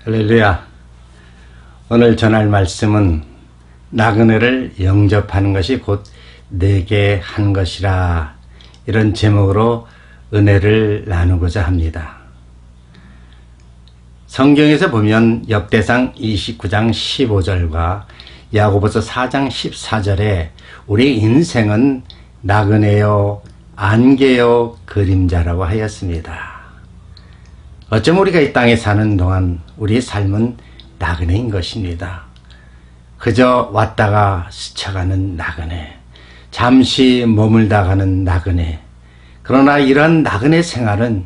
할렐루야. 오늘 전할 말씀은 나그네를 영접하는 것이 곧 내게 한 것이라, 이런 제목으로 은혜를 나누고자 합니다. 성경에서 보면 역대상 29장 15절과 야고보서 4장 14절에 우리 인생은 나그네요 안개요 그림자라고 하였습니다. 어쩜 우리가 이 땅에 사는 동안 우리의 삶은 나그네인 것입니다. 그저 왔다가 스쳐가는 나그네, 잠시 머물다 가는 나그네. 그러나 이러한 나그네 생활은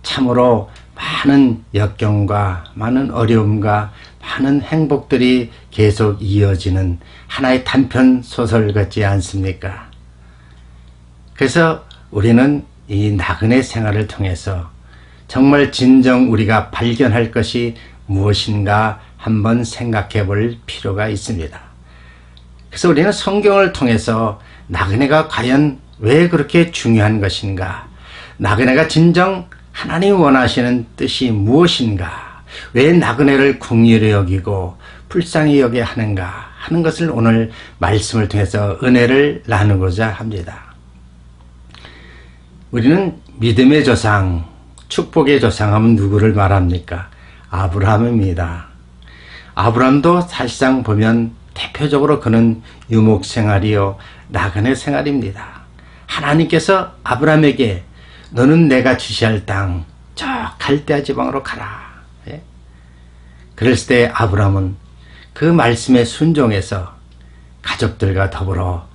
참으로 많은 역경과 많은 어려움과 많은 행복들이 계속 이어지는 하나의 단편 소설 같지 않습니까? 그래서 우리는 이 나그네 생활을 통해서 정말 진정 우리가 발견할 것이 무엇인가 한번 생각해 볼 필요가 있습니다. 그래서 우리는 성경을 통해서 나그네가 과연 왜 그렇게 중요한 것인가, 나그네가 진정 하나님 원하시는 뜻이 무엇인가, 왜 나그네를 긍휼히 여기고 불쌍히 여겨야 하는가 하는 것을 오늘 말씀을 통해서 은혜를 나누고자 합니다. 우리는 믿음의 조상, 축복의 조상하면 누구를 말합니까? 아브라함입니다. 아브라함도 사실상 보면 대표적으로 그는 유목생활이요 나그네 생활입니다. 하나님께서 아브라함에게 너는 내가 지시할 땅 저 갈대아 지방으로 가라. 예? 그랬을 때 아브라함은 그 말씀에 순종해서 가족들과 더불어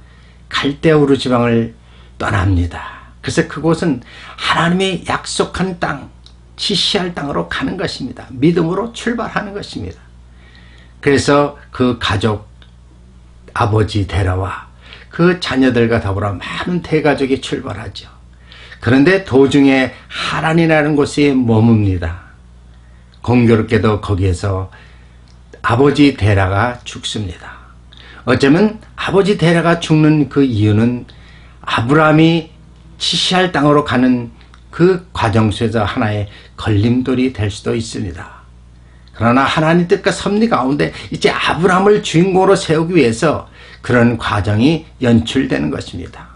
갈대아 우르 지방을 떠납니다. 그래서 그곳은 하나님이 약속한 땅, 지시할 땅으로 가는 것입니다. 믿음으로 출발하는 것입니다. 그래서 그 가족, 아버지 데라와 그 자녀들과 더불어 많은 대가족이 출발하죠. 그런데 도중에 하란이라는 곳에 머뭅니다. 공교롭게도 거기에서 아버지 데라가 죽습니다. 어쩌면 아버지 데라가 죽는 그 이유는 아브라함이 지시할 땅으로 가는 그 과정 속에서 하나의 걸림돌이 될 수도 있습니다. 그러나 하나님 뜻과 섭리 가운데 이제 아브라함을 주인공으로 세우기 위해서 그런 과정이 연출되는 것입니다.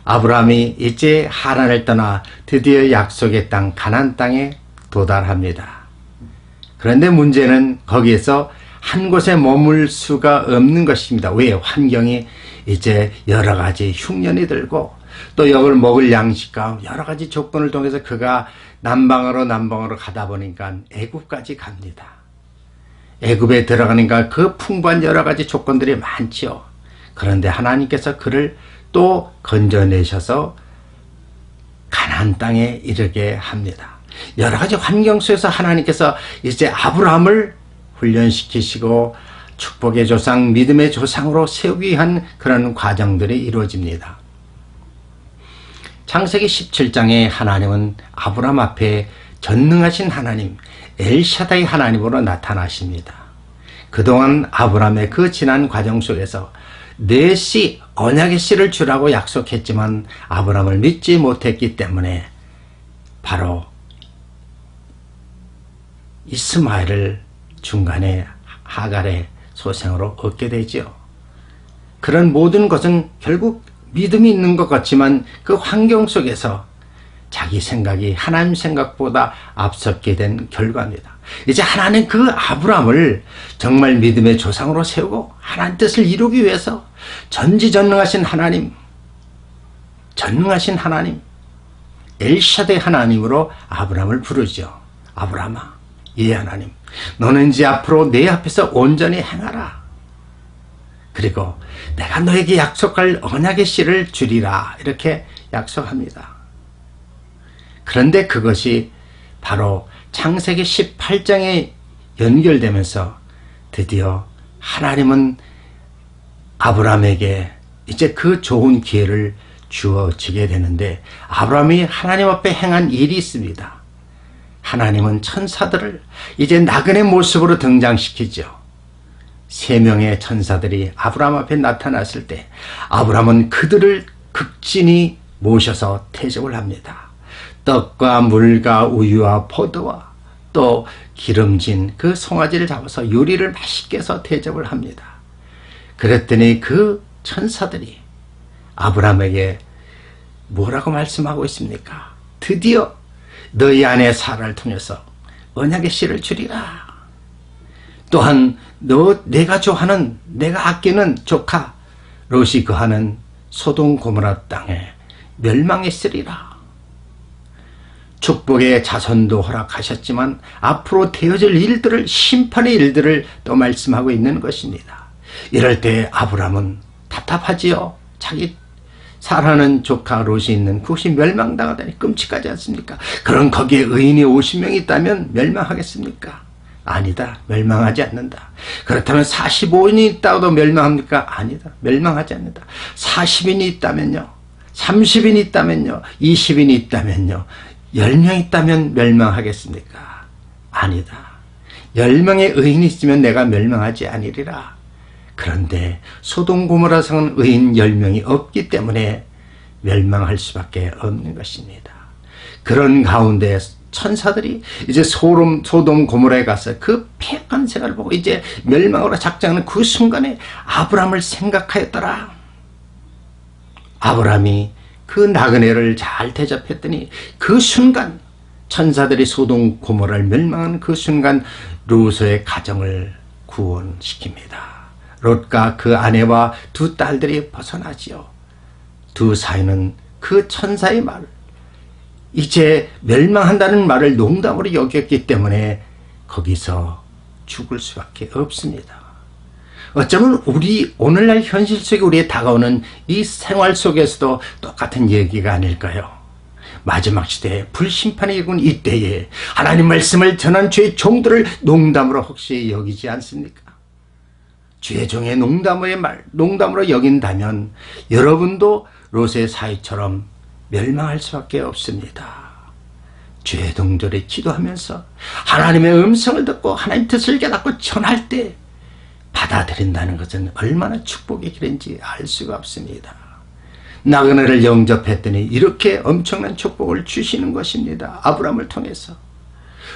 아브라함이 이제 하란을 떠나 드디어 약속의 땅 가나안 땅에 도달합니다. 그런데 문제는 거기에서 한 곳에 머물 수가 없는 것입니다. 왜? 환경이 이제 여러 가지 흉년이 들고 또 이걸 먹을 양식과 여러 가지 조건을 통해서 그가 남방으로 가다 보니까 애굽까지 갑니다. 애굽에 들어가니까 그 풍부한 여러 가지 조건들이 많지요. 그런데 하나님께서 그를 또 건져내셔서 가나안 땅에 이르게 합니다. 여러 가지 환경 속에서 하나님께서 이제 아브라함을 훈련시키시고 축복의 조상, 믿음의 조상으로 세우기 위한 그런 과정들이 이루어집니다. 창세기 17장에 하나님은 아브라함 앞에 전능하신 하나님, 엘샤다이 하나님으로 나타나십니다. 그동안 아브라함의 그 지난 과정 속에서 내 씨, 언약의 씨를 주라고 약속했지만 아브라함을 믿지 못했기 때문에 바로 이스마엘을 중간에 하갈의 소생으로 얻게 되죠. 그런 모든 것은 결국 믿음이 있는 것 같지만 그 환경 속에서 자기 생각이 하나님 생각보다 앞섰게 된 결과입니다. 이제 하나님 그 아브라함을 정말 믿음의 조상으로 세우고 하나님 뜻을 이루기 위해서 전지전능하신 하나님, 전능하신 하나님, 엘샤다이 하나님으로 아브라함을 부르죠. 아브라함아, 예 하나님, 너는 이제 앞으로 내 앞에서 온전히 행하라. 그리고 내가 너에게 약속할 언약의 씨를 주리라, 이렇게 약속합니다. 그런데 그것이 바로 창세기 18장에 연결되면서 드디어 하나님은 아브라함에게 이제 그 좋은 기회를 주어지게 되는데, 아브라함이 하나님 앞에 행한 일이 있습니다. 하나님은 천사들을 이제 나그네 모습으로 등장시키죠. 3명의 천사들이 아브라함 앞에 나타났을 때 아브라함은 그들을 극진히 모셔서 대접을 합니다. 떡과 물과 우유와 포도와 또 기름진 그 송아지를 잡아서 요리를 맛있게 해서 대접을 합니다. 그랬더니 그 천사들이 아브라함에게 뭐라고 말씀하고 있습니까? 드디어 너희 아내 사라를 통해서 언약의 씨를 주리라. 또한 내가 좋아하는, 내가 아끼는 조카 롯이 거하는 소돔 고모라 땅에 멸망했으리라. 축복의 자손도 허락하셨지만 앞으로 되어질 일들을, 심판의 일들을 또 말씀하고 있는 것입니다. 이럴 때 아브라함은 답답하지요. 자기 사라는 조카 롯이 있는 그곳이 멸망당하다니 끔찍하지 않습니까? 그럼 거기에 의인이 50명이 있다면 멸망하겠습니까? 아니다. 멸망하지 않는다. 그렇다면 45인이 있다고도 멸망합니까? 아니다. 멸망하지 않는다. 40인이 있다면요, 30인이 있다면요, 20인이 있다면요, 10명 있다면 멸망하겠습니까? 아니다. 10명의 의인이 있으면 내가 멸망하지 아니리라. 그런데 소돔 고모라 성은 의인 10명이 없기 때문에 멸망할 수밖에 없는 것입니다. 그런 가운데 천사들이 이제 소돔 고모라에 가서 그 폐악한 생활을 보고 이제 멸망으로 작정하는 그 순간에 아브라함을 생각하였더라. 아브라함이 그 나그네를 잘 대접했더니 그 순간 천사들이 소돔 고모라를 멸망한 그 순간 롯의 가정을 구원시킵니다. 롯과 그 아내와 두 딸들이 벗어나지요. 두 사이는 그 천사의 말, 이제 멸망한다는 말을 농담으로 여겼기 때문에 거기서 죽을 수밖에 없습니다. 어쩌면 우리 오늘날 현실 속에 우리에 다가오는 이 생활 속에서도 똑같은 얘기가 아닐까요? 마지막 시대에 불심판이 이군 이때에 하나님 말씀을 전한 주의 종들을 농담으로 혹시 여기지 않습니까? 주의 종의 농담으로 여긴다면 여러분도 롯의 사이처럼 멸망할 수밖에 없습니다. 주의 동절에 기도하면서 하나님의 음성을 듣고 하나님 뜻을 깨닫고 전할 때 받아들인다는 것은 얼마나 축복의 길인지 알 수가 없습니다. 나그네를 영접했더니 이렇게 엄청난 축복을 주시는 것입니다. 아브라함을 통해서.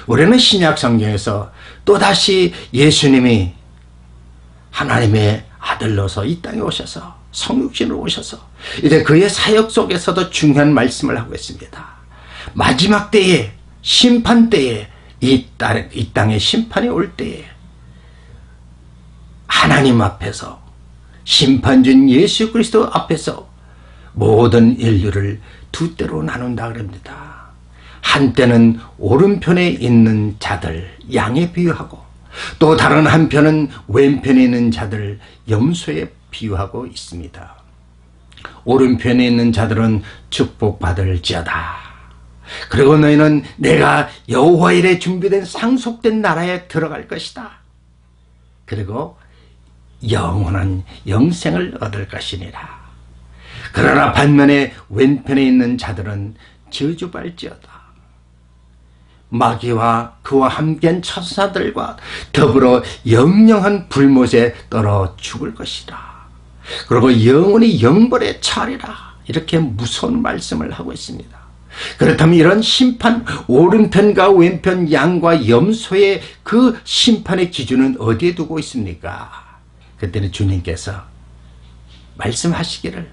우리는 신약 성경에서 또다시 예수님이 하나님의 아들로서 이 땅에 오셔서 성육신으로 오셔서 이제 그의 사역 속에서도 중요한 말씀을 하고 있습니다. 마지막 때에, 심판 때에, 이 땅에 심판이 올 때에 하나님 앞에서, 심판주인 예수 그리스도 앞에서 모든 인류를 두 때로 나눈다 그럽니다. 한때는 오른편에 있는 자들, 양에 비유하고, 또 다른 한편은 왼편에 있는 자들, 염소에 비유하고 있습니다. 오른편에 있는 자들은 축복받을지어다. 그리고 너희는 내가 여호와 이래 준비된 상속된 나라에 들어갈 것이다. 그리고 영원한 영생을 얻을 것이니라. 그러나 반면에 왼편에 있는 자들은 저주받을지어다. 마귀와 그와 함께한 천사들과 더불어 영영한 불못에 떨어 죽을 것이다. 그리고 영원히 영벌에 처하리라. 이렇게 무서운 말씀을 하고 있습니다. 그렇다면 이런 심판, 오른편과 왼편 양과 염소의 그 심판의 기준은 어디에 두고 있습니까? 그때는 주님께서 말씀하시기를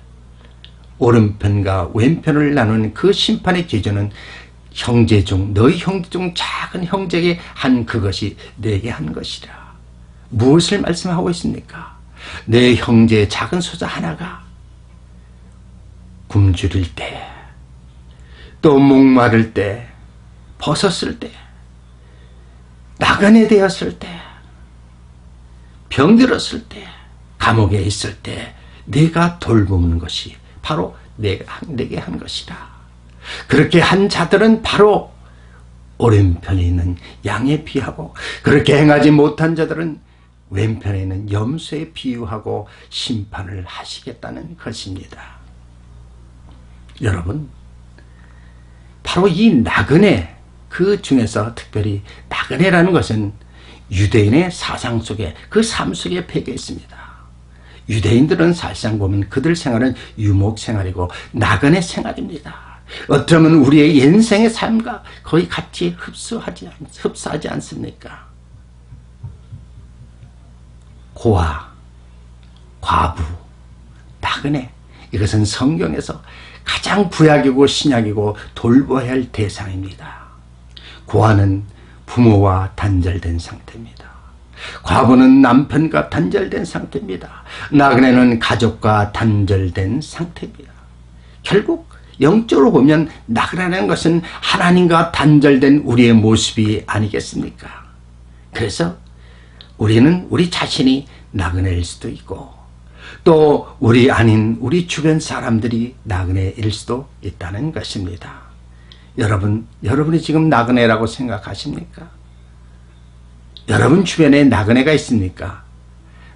오른편과 왼편을 나누는 그 심판의 기준은 형제 중, 너희 형제 중 작은 형제에게 한 그것이 내게 한 것이라. 무엇을 말씀하고 있습니까? 내 형제의 작은 소자 하나가 굶주릴 때, 또 목마를 때, 벗었을 때, 나그네 되었을 때, 병들었을 때, 감옥에 있을 때 네가 돌보는 것이 바로 내게 한 것이다. 그렇게 한 자들은 바로 오른편에 있는 양에 비유하고, 그렇게 행하지 못한 자들은 왼편에 있는 염소에 비유하고 심판을 하시겠다는 것입니다. 여러분, 바로 이 나그네, 그 중에서 특별히 나그네라는 것은 유대인의 사상 속에, 그 삶 속에 배겨 있습니다. 유대인들은 사실상 보면 그들 생활은 유목 생활이고 나그네 생활입니다. 어쩌면 우리의 인생의 삶과 거의 같이 흡사하지 않습니까? 고아, 과부, 나그네, 이것은 성경에서 가장 구약이고 신약이고 돌보아야 할 대상입니다. 고아는 부모와 단절된 상태입니다. 과부는 남편과 단절된 상태입니다. 나그네는 가족과 단절된 상태입니다. 결국 영적으로 보면 나그네라는 것은 하나님과 단절된 우리의 모습이 아니겠습니까? 그래서 우리는 우리 자신이 나그네일 수도 있고 또 우리 아닌 우리 주변 사람들이 나그네일 수도 있다는 것입니다. 여러분이 지금 나그네라고 생각하십니까? 여러분 주변에 나그네가 있습니까?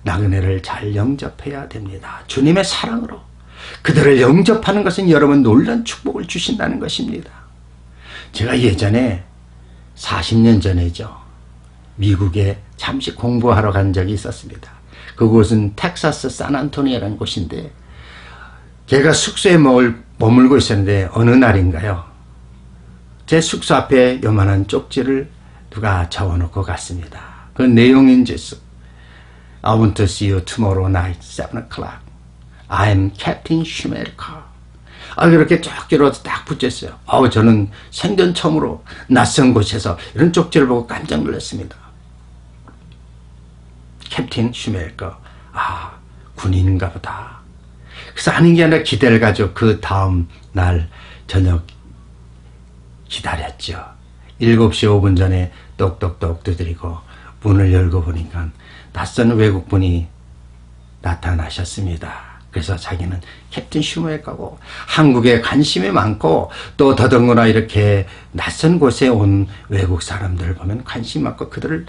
나그네를 잘 영접해야 됩니다. 주님의 사랑으로 그들을 영접하는 것은 여러분 놀라운 축복을 주신다는 것입니다. 제가 예전에 40년 전이죠. 미국에 잠시 공부하러 간 적이 있었습니다. 그곳은 텍사스 샌안토니오라는 곳인데 제가 숙소에 머물고 있었는데 어느 날인가요? 제 숙소 앞에 요만한 쪽지를 누가 적어놓고 갔습니다. 그 내용인지 I want to see you tomorrow night 7 o'clock. I'm Captain Schumacher. 그렇게 쪽지로 딱 붙였어요. 저는 생전 처음으로 낯선 곳에서 이런 쪽지를 보고 깜짝 놀랐습니다. 캡틴 슈메커. 군인인가 보다. 그래서 아닌 게 아니라 기대를 가지고 그 다음 날 저녁 기다렸죠. 7시 5분 전에 똑똑똑 두드리고 문을 열고 보니까 낯선 외국분이 나타나셨습니다. 그래서 자기는 캡틴 슈메커고 한국에 관심이 많고 또 더더구나 이렇게 낯선 곳에 온 외국 사람들을 보면 관심 많고 그들을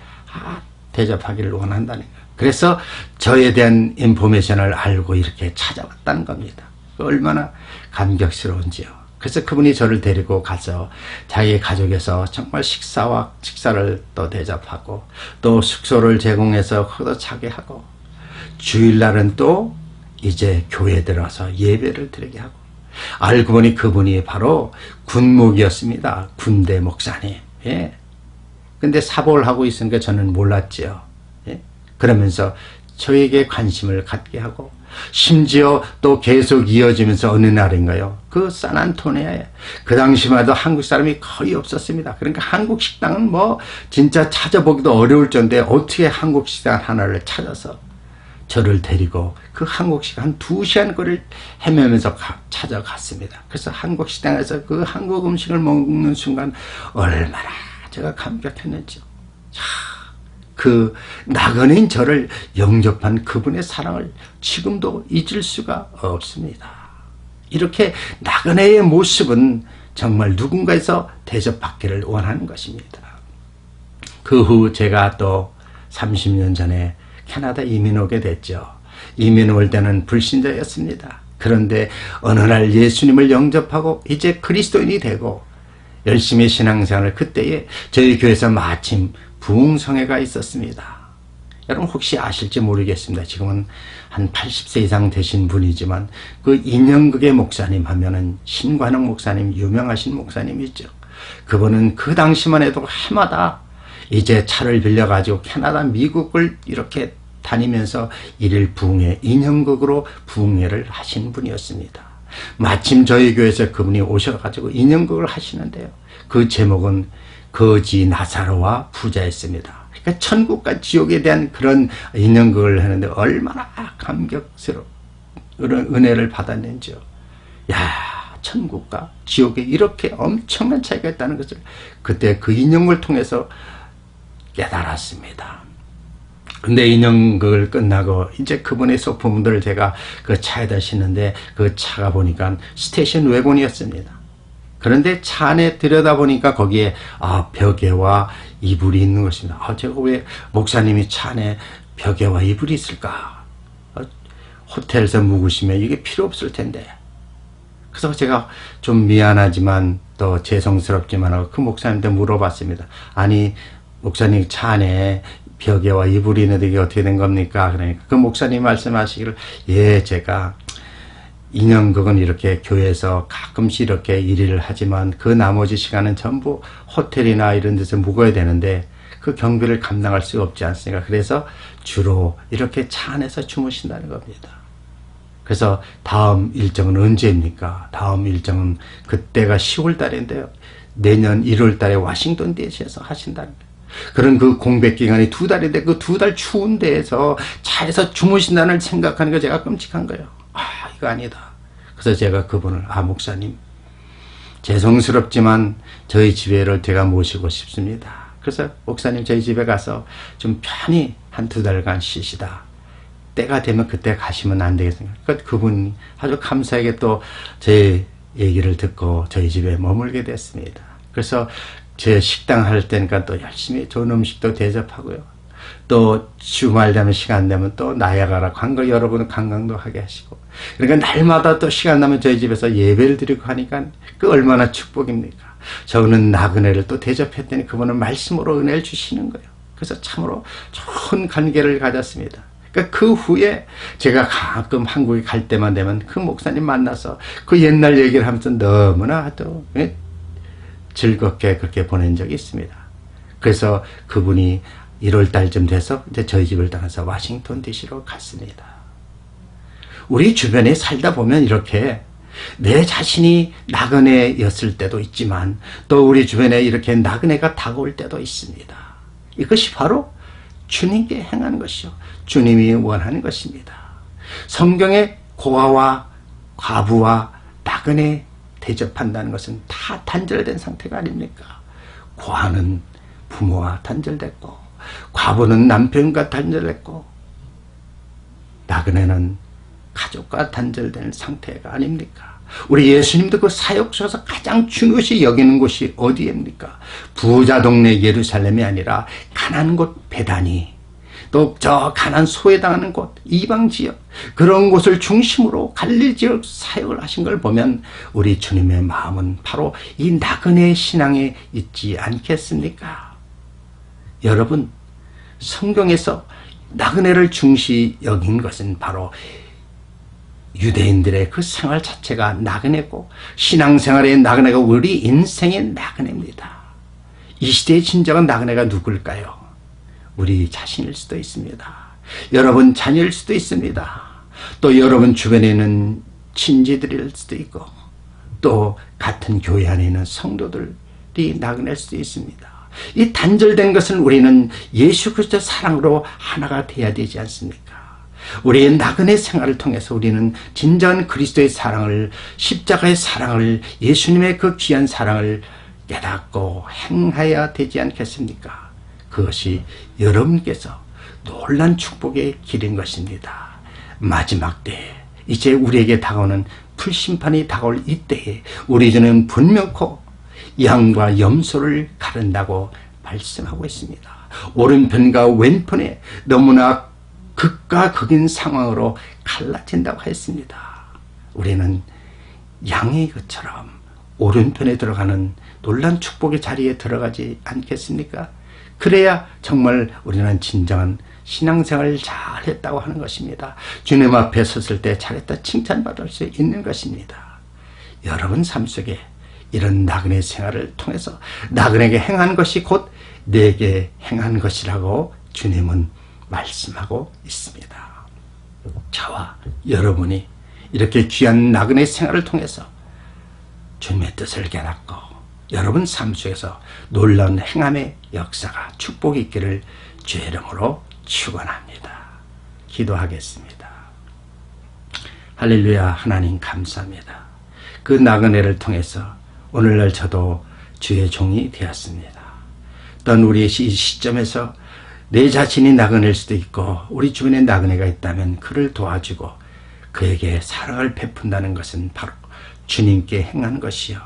대접하기를 원한다는 거예요. 그래서 저에 대한 인포메이션을 알고 이렇게 찾아왔다는 겁니다. 얼마나 감격스러운지요. 그래서 그분이 저를 데리고 가서 자기 가족에서 정말 식사를 또 대접하고 또 숙소를 제공해서 거기서 자게 하고 주일날은 또 이제 교회에 들어서 예배를 드리게 하고 알고 보니 그분이 바로 군목이었습니다. 군대 목사님. 예. 근데 사복을 하고 있으니까 저는 몰랐지요. 예? 그러면서 저에게 관심을 갖게 하고 심지어 또 계속 이어지면서 어느 날인가요? 그 샌안토니오에 그 당시만 해도 한국 사람이 거의 없었습니다. 그러니까 한국 식당은 진짜 찾아보기도 어려울 정도에 어떻게 한국 식당 하나를 찾아서 저를 데리고 그 한국 식당 한 2시간 거리를 헤매면서 찾아갔습니다. 그래서 한국 식당에서 그 한국 음식을 먹는 순간 얼마나 제가 감격했는지요. 그 나그네인 저를 영접한 그분의 사랑을 지금도 잊을 수가 없습니다. 이렇게 나그네의 모습은 정말 누군가에서 대접받기를 원하는 것입니다. 그 후 제가 또 30년 전에 캐나다 이민 오게 됐죠. 이민 올 때는 불신자였습니다. 그런데 어느 날 예수님을 영접하고 이제 그리스도인이 되고 열심히 신앙생활을 그때에 저희 교회에서 마침 부흥성회가 있었습니다. 여러분 혹시 아실지 모르겠습니다. 지금은 한 80세 이상 되신 분이지만 그 인형극의 목사님 하면은 신관영 목사님, 유명하신 목사님이죠. 그분은 그 당시만 해도 해마다 이제 차를 빌려가지고 캐나다, 미국을 이렇게 다니면서 일일 부흥회, 인형극으로 부흥회를 하신 분이었습니다. 마침 저희 교회에서 그분이 오셔가지고 인형극을 하시는데요. 그 제목은 거지 나사로와 부자였습니다. 그러니까 천국과 지옥에 대한 그런 인형극을 하는데 얼마나 감격스러운 은혜를 받았는지요. 천국과 지옥에 이렇게 엄청난 차이가 있다는 것을 그때 그 인형극을 통해서 깨달았습니다. 근데 인형극을 끝나고 이제 그분의 소품들을 제가 그 차에다 싣는데 그 차가 보니까 스테이션 외곤이었습니다. 그런데 차 안에 들여다보니까 거기에 벽에와 이불이 있는 것입니다. 제가 왜 목사님이 차 안에 벽에와 이불이 있을까? 호텔에서 묵으시면 이게 필요 없을 텐데. 그래서 제가 좀 미안하지만 또 죄송스럽지만 그 목사님한테 물어봤습니다. 아니 목사님 차 안에 벽에와 이불이 있는데 이게 어떻게 된 겁니까? 그러니까 그 목사님 말씀하시기를 제가 인형극은 이렇게 교회에서 가끔씩 이렇게 일을 하지만 그 나머지 시간은 전부 호텔이나 이런 데서 묵어야 되는데 그 경비를 감당할 수 없지 않습니까? 그래서 주로 이렇게 차 안에서 주무신다는 겁니다. 그래서 다음 일정은 언제입니까? 다음 일정은 그때가 10월 달인데요. 내년 1월 달에 워싱턴 DC에서 하신다는 거예요. 그런 그 공백 기간이 2달인데 그 2달 추운 데에서 차에서 주무신다는 생각하는 거 제가 끔찍한 거예요. 이거 아니다. 그래서 제가 그분을 목사님 죄송스럽지만 저희 집에를 제가 모시고 싶습니다. 그래서 목사님 저희 집에 가서 좀 편히 한 2달간 쉬시다. 때가 되면 그때 가시면 안 되겠습니까? 그분이 아주 감사하게 또 제 얘기를 듣고 저희 집에 머물게 됐습니다. 그래서 제 식당 할 때니까 또 열심히 좋은 음식도 대접하고요. 또 주말 되면 시간 되면 또 나야가라 관광 여러분 관광도 하게 하시고 그러니까 날마다 또 시간 나면 저희 집에서 예배를 드리고 하니까 그 얼마나 축복입니까? 저는 나그네를 또 대접했더니 그분은 말씀으로 은혜를 주시는 거예요. 그래서 참으로 좋은 관계를 가졌습니다. 그러니까 그 후에 제가 가끔 한국에 갈 때만 되면 그 목사님 만나서 그 옛날 얘기를 하면서 너무나 또 즐겁게 그렇게 보낸 적이 있습니다. 그래서 그분이 1월 달쯤 돼서 이제 저희 집을 떠나서 워싱턴 DC로 갔습니다. 우리 주변에 살다 보면 이렇게 내 자신이 나그네였을 때도 있지만 또 우리 주변에 이렇게 나그네가 다가올 때도 있습니다. 이것이 바로 주님께 행하는 것이요. 주님이 원하는 것입니다. 성경에 고아와 과부와 나그네 대접한다는 것은 다 단절된 상태가 아닙니까? 고아는 부모와 단절됐고 과부는 남편과 단절됐고 나그네는 가족과 단절된 상태가 아닙니까? 우리 예수님도 그 사역 중에서 가장 중요시 여기는 곳이 어디입니까? 부자 동네 예루살렘이 아니라 가난한 곳 베다니, 또 저 가난 소외당하는 곳 이방 지역, 그런 곳을 중심으로 갈릴리 지역 사역을 하신 걸 보면 우리 주님의 마음은 바로 이 나그네 신앙에 있지 않겠습니까? 여러분, 성경에서 나그네를 중시 여긴 것은 바로 유대인들의 그 생활 자체가 나그네고 신앙생활의 나그네가 우리 인생의 나그네입니다. 이 시대의 진정한 나그네가 누굴까요? 우리 자신일 수도 있습니다. 여러분 자녀일 수도 있습니다. 또 여러분 주변에 있는 친지들일 수도 있고 또 같은 교회 안에 있는 성도들이 나그네일 수도 있습니다. 이 단절된 것은 우리는 예수 그리스도의 사랑으로 하나가 돼야 되지 않습니까? 우리의 나그네 생활을 통해서 우리는 진정한 그리스도의 사랑을, 십자가의 사랑을, 예수님의 그 귀한 사랑을 깨닫고 행해야 되지 않겠습니까? 그것이 여러분께서 놀란 축복의 길인 것입니다. 마지막 때에 이제 우리에게 다가오는 풀심판이 다가올 이때에 우리는 분명코 양과 염소를 가른다고 말씀하고 있습니다. 오른편과 왼편에 너무나 극과 극인 상황으로 갈라진다고 했습니다. 우리는 양의 것처럼 오른편에 들어가는 놀란 축복의 자리에 들어가지 않겠습니까? 그래야 정말 우리는 진정한 신앙생활을 잘했다고 하는 것입니다. 주님 앞에 섰을 때 잘했다 칭찬받을 수 있는 것입니다. 여러분 삶 속에 이런 나그네 생활을 통해서 나그네에게 행한 것이 곧 내게 행한 것이라고 주님은 말씀하고 있습니다. 저와 여러분이 이렇게 귀한 나그네 생활을 통해서 주님의 뜻을 깨닫고 여러분 삶 속에서 놀라운 행함의 역사가 축복이 있기를 주의 이름으로 축원합니다. 기도하겠습니다. 할렐루야. 하나님 감사합니다. 그 나그네를 통해서 오늘날 저도 주의 종이 되었습니다. 또한 우리의 이 시점에서 내 자신이 나그네일 수도 있고 우리 주변에 나그네가 있다면 그를 도와주고 그에게 사랑을 베푼다는 것은 바로 주님께 행한 것이요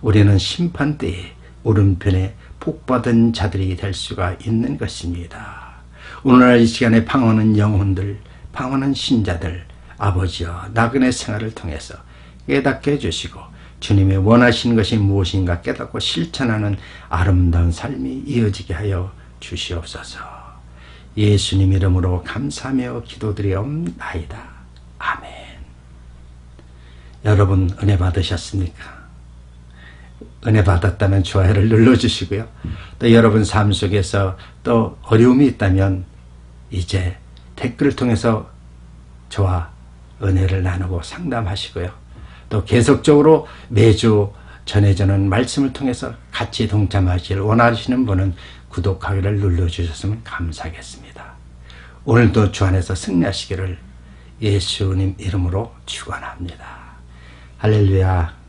우리는 심판때에 오른편에 복받은 자들이 될 수가 있는 것입니다. 오늘날 이 시간에 방황하는 영혼들, 방황하는 신자들, 아버지여 나그네 생활을 통해서 깨닫게 해주시고 주님의 원하시는 것이 무엇인가 깨닫고 실천하는 아름다운 삶이 이어지게 하여 주시옵소서. 예수님 이름으로 감사하며 기도드리옵나이다. 아멘. 여러분 은혜 받으셨습니까? 은혜 받았다면 좋아요를 눌러주시고요. 또 여러분 삶 속에서 또 어려움이 있다면 이제 댓글을 통해서 저와 은혜를 나누고 상담하시고요. 또 계속적으로 매주 전해주는 말씀을 통해서 같이 동참하시길 원하시는 분은 구독하기를 눌러주셨으면 감사하겠습니다. 오늘도 주 안에서 승리하시기를 예수님 이름으로 축원합니다. 할렐루야.